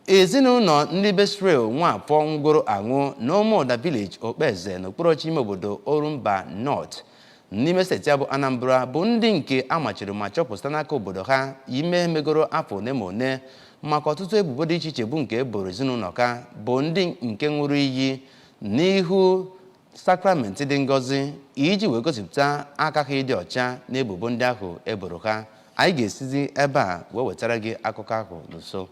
Ezinụlọ ndị Besrel Nwafor ngworo aṅụ n'Ụmụda Village Okpeze n'okporochi ime obodo Orumba North n'ime steeti abụ Anambra bụ ndị nke amachiri ma chọpụta n'aka obodo ha ime megoro afọ one ma one maka ọtụtụ ebubo dị iche iche bụ nke eboro ezinụlọ ka bụ ndị nke ṅụrụ iyi n'ihu sakramenti dị ngọzi iji wee gosipụta aka ha ịdị ọcha n'ebubo ndị ahụ eboro ha. Anyị ga-esizi ebe a wee wetara gị akụkọ ahụ n'uso.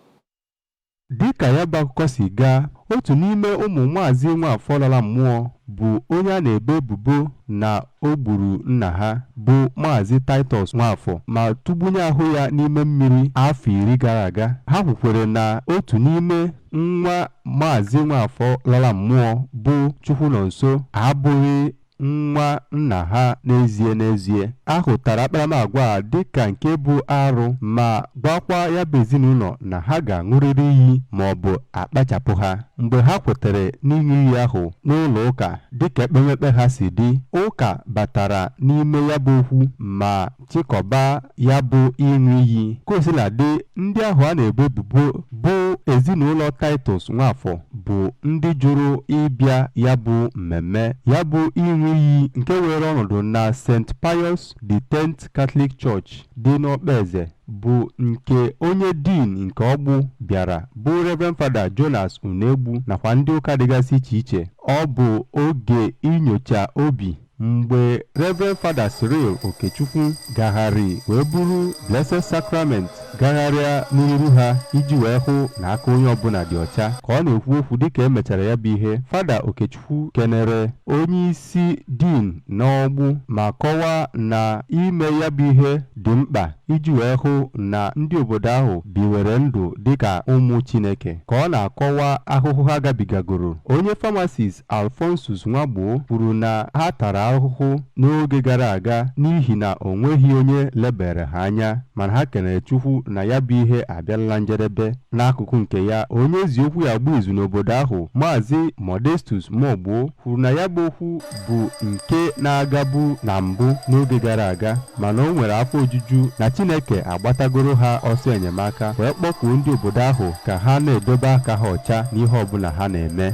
Dịka ya bụ akụkọ si gaa, otu n'ime ụmụ Maazị Nwafor lara mmụọ bụ onye a na-ebo ebubo na o gburu nna ha bụ Maazị Titus Nwafor ma tụgbunye ahụ ya n'ime mmiri afọ 10 gara aga. Ha kwukwere na otu n'ime nwa Maazị Nwafor lara mmụọ bụ Chukwunonso abụghị nwa nna ha n'ezie. Ahụtara akparamagwa a dịka nke bụ arụ ma gwakwa ya bụ ezinụlọ na ha ga-aṅụrịrị iyi ma ọ bụ akpachapụ ha. Mgbe ha kwetere n'ịṅụ iyi ahụ n'ụlọ ụka dịka ekpemekpe ha si dị, ụka batara n'ime ya bụ okwu ma chịkọba ya bụ ịṅụ iyi. Kosiladị, ndị ahụ a na-ebo ebubo bụ ezinụlọ Titus Nwafor bụ ndị jụrụ ịbịa ya bụ mmemme. Ya bụ ịṅụ iyi nke were ọnọdụ na St. Pius X Catholic Church dị n'Okpeze bụ nke onye din nke ọgbụ bịara bụ Reverend Father Jonas Unegbu nakwa ndị ụka dịgasị iche iche. Ọ bụ oge inyocha obi mgbe Reverend Father Cyril Okechukwu gagharị wee buru Blessed Sacrament gagharịa n'iru ha iji wee hụ na aka onye ọbụla dị ọcha. Ka ọ na-ekwu okwu dịka emechara ya bụ ihe, Father Okechukwu kenere onye isi din n'ọgbụ ma kọwaa na ime ya bụ ihe dị mkpa iji wee hụ na ndị obodo ahụ biwere ndụ dịka ụmụ Chineke. Ka ọ na-akọwa ahụhụ ha gabigagoro, onye pharmacist Alphonsus Nwagbo kwuru na ha tara ahụhụ n'oge gara aga n'ihi na o nweghị onye lebere ha anya, mana ha kenere Chukwu na ya bụ ihe abịala njedebe. N'akụkụ nke ya, onye eziokwu ya gbu izu n'obodo ahụ Maazị Modestus Mogbo kwuru na ya bụ okwu bụ nke na-agabu na mbụ n'oge gara aga, mana o nwere afọ ojuju na Chineke agbatagoro ha ọsọ enyemaka wee kpọkuo ndị obodo ahụ ka ha na-edobe aka ha ọcha n'ihe ọbụla ha na-eme.